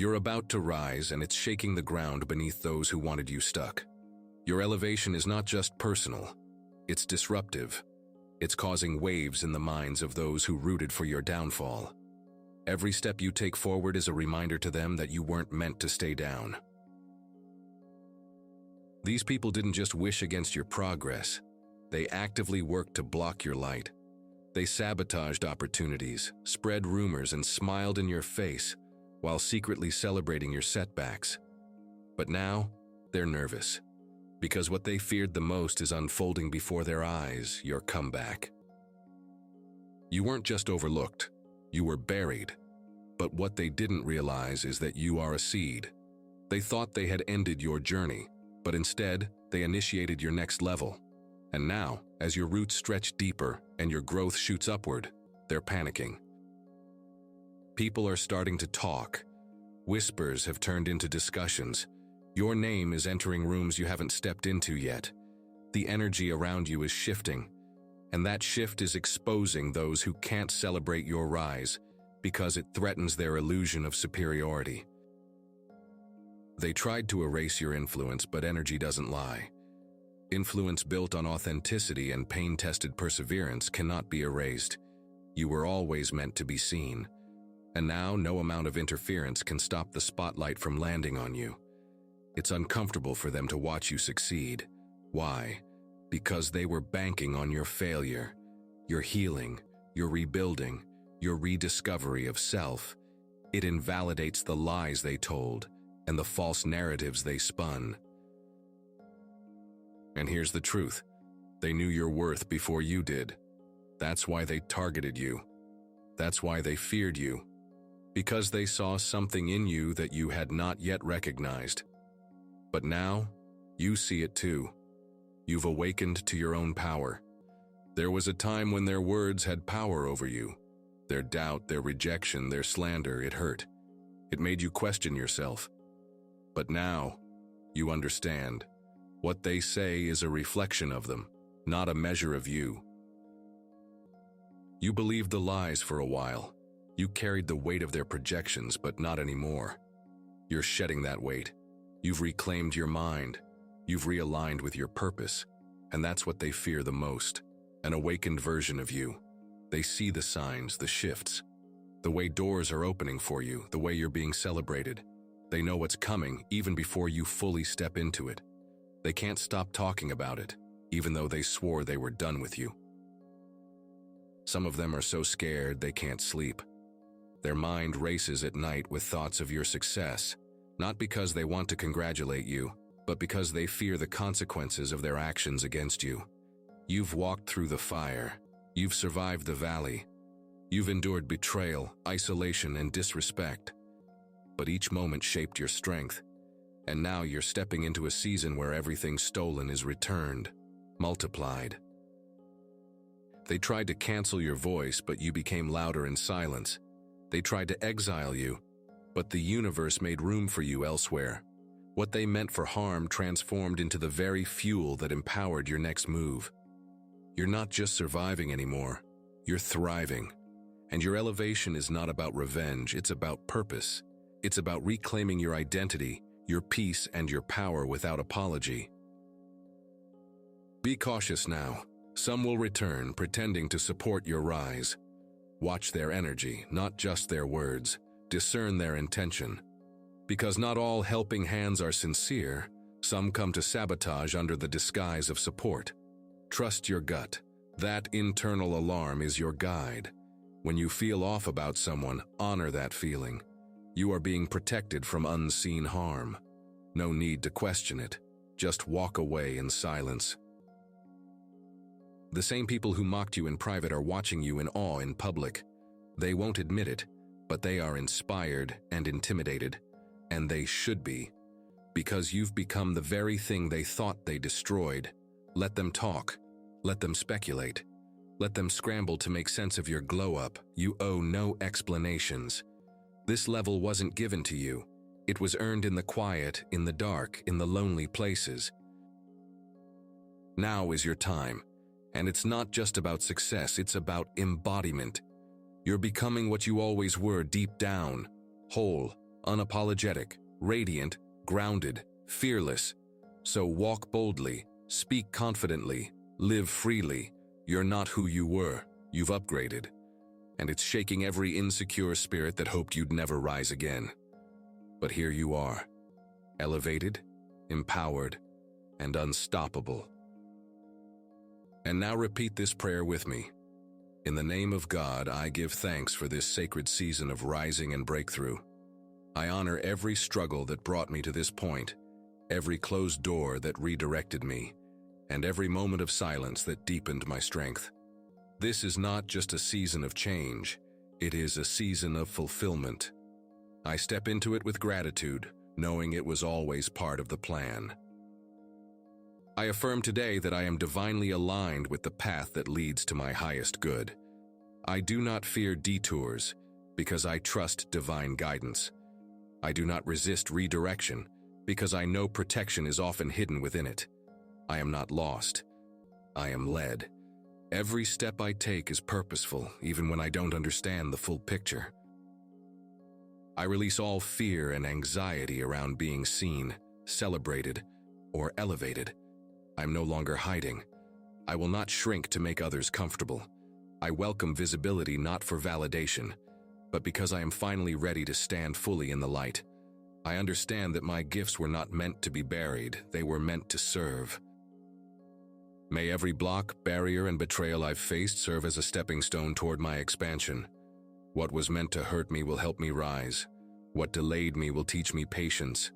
You're about to rise, and it's shaking the ground beneath those who wanted you stuck. Your elevation is not just personal, it's disruptive. It's causing waves in the minds of those who rooted for your downfall. Every step you take forward is a reminder to them that you weren't meant to stay down. These people didn't just wish against your progress, they actively worked to block your light. They sabotaged opportunities, spread rumors, and smiled in your face while secretly celebrating your setbacks. But now, they're nervous, because what they feared the most is unfolding before their eyes: your comeback. You weren't just overlooked, you were buried. But what they didn't realize is that you are a seed. They thought they had ended your journey, but instead, they initiated your next level. And now, as your roots stretch deeper and your growth shoots upward, they're panicking. People are starting to talk. Whispers have turned into discussions. Your name is entering rooms you haven't stepped into yet. The energy around you is shifting, and that shift is exposing those who can't celebrate your rise because it threatens their illusion of superiority. They tried to erase your influence, but energy doesn't lie. Influence built on authenticity and pain-tested perseverance cannot be erased. You were always meant to be seen. And now, no amount of interference can stop the spotlight from landing on you. It's uncomfortable for them to watch you succeed. Why? Because they were banking on your failure, your healing, your rebuilding, your rediscovery of self. It invalidates the lies they told and the false narratives they spun. And here's the truth. They knew your worth before you did. That's why they targeted you. That's why they feared you. Because they saw something in you that you had not yet recognized. But now, you see it too. You've awakened to your own power. There was a time when their words had power over you. Their doubt, their rejection, their slander, it hurt. It made you question yourself. But now, you understand. What they say is a reflection of them, not a measure of you. You believed the lies for a while. You carried the weight of their projections, but not anymore. You're shedding that weight. You've reclaimed your mind. You've realigned with your purpose. And that's what they fear the most. An awakened version of you. They see the signs, the shifts. The way doors are opening for you, the way you're being celebrated. They know what's coming even before you fully step into it. They can't stop talking about it, even though they swore they were done with you. Some of them are so scared they can't sleep. Their mind races at night with thoughts of your success, not because they want to congratulate you, but because they fear the consequences of their actions against you. You've walked through the fire. You've survived the valley. You've endured betrayal, isolation, and disrespect. But each moment shaped your strength. And now you're stepping into a season where everything stolen is returned, multiplied. They tried to cancel your voice, but you became louder in silence. They tried to exile you, but the universe made room for you elsewhere. What they meant for harm transformed into the very fuel that empowered your next move. You're not just surviving anymore, you're thriving. And your elevation is not about revenge, it's about purpose. It's about reclaiming your identity, your peace, and your power without apology. Be cautious now. Some will return, pretending to support your rise. Watch their energy, not just their words. Discern their intention. Because not all helping hands are sincere, some come to sabotage under the disguise of support. Trust your gut. That internal alarm is your guide. When you feel off about someone, honor that feeling. You are being protected from unseen harm. No need to question it. Just walk away in silence. The same people who mocked you in private are watching you in awe in public. They won't admit it, but they are inspired and intimidated. And they should be. Because you've become the very thing they thought they destroyed. Let them talk. Let them speculate. Let them scramble to make sense of your glow-up. You owe no explanations. This level wasn't given to you. It was earned in the quiet, in the dark, in the lonely places. Now is your time. And it's not just about success, it's about embodiment. You're becoming what you always were deep down, whole, unapologetic, radiant, grounded, fearless. So walk boldly, speak confidently, live freely. You're not who you were, you've upgraded. And it's shaking every insecure spirit that hoped you'd never rise again. But here you are, elevated, empowered, and unstoppable. And now repeat this prayer with me. In the name of God, I give thanks for this sacred season of rising and breakthrough. I honor every struggle that brought me to this point, every closed door that redirected me, and every moment of silence that deepened my strength. This is not just a season of change, it is a season of fulfillment. I step into it with gratitude, knowing it was always part of the plan. I affirm today that I am divinely aligned with the path that leads to my highest good. I do not fear detours, because I trust divine guidance. I do not resist redirection, because I know protection is often hidden within it. I am not lost. I am led. Every step I take is purposeful, even when I don't understand the full picture. I release all fear and anxiety around being seen, celebrated, or elevated. I'm no longer hiding. I will not shrink to make others comfortable. I welcome visibility not for validation, but because I am finally ready to stand fully in the light. I understand that my gifts were not meant to be buried, they were meant to serve. May every block, barrier, and betrayal I've faced serve as a stepping stone toward my expansion. What was meant to hurt me will help me rise. What delayed me will teach me patience.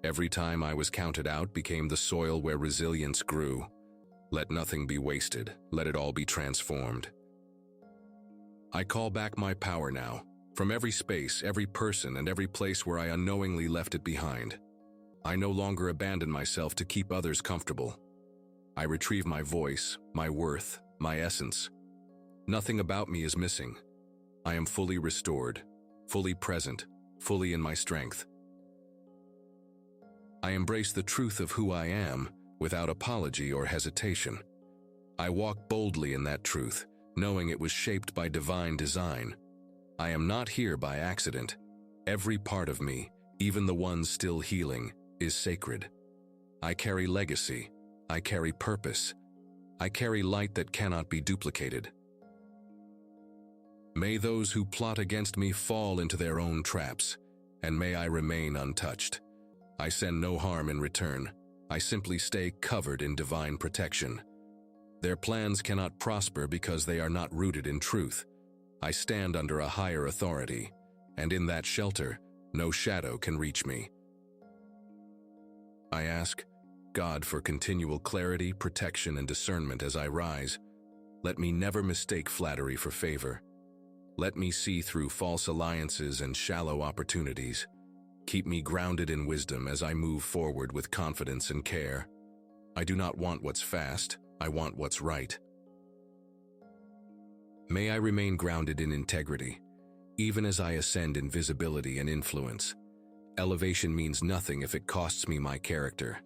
Every time I was counted out became the soil where resilience grew. Let nothing be wasted. Let it all be transformed. I call back my power now, from every space, every person, and every place where I unknowingly left it behind. I no longer abandon myself to keep others comfortable. I retrieve my voice, my worth, my essence. Nothing about me is missing. I am fully restored, fully present, fully in my strength. I embrace the truth of who I am without apology or hesitation. I walk boldly in that truth, knowing it was shaped by divine design. I am not here by accident. Every part of me, even the ones still healing, is sacred. I carry legacy. I carry purpose. I carry light that cannot be duplicated. May those who plot against me fall into their own traps, and may I remain untouched. I send no harm in return. I simply stay covered in divine protection. Their plans cannot prosper because they are not rooted in truth. I stand under a higher authority, and in that shelter, no shadow can reach me. I ask God for continual clarity, protection, and discernment as I rise. Let me never mistake flattery for favor. Let me see through false alliances and shallow opportunities. Keep me grounded in wisdom as I move forward with confidence and care. I do not want what's fast, I want what's right. May I remain grounded in integrity, even as I ascend in visibility and influence. Elevation means nothing if it costs me my character.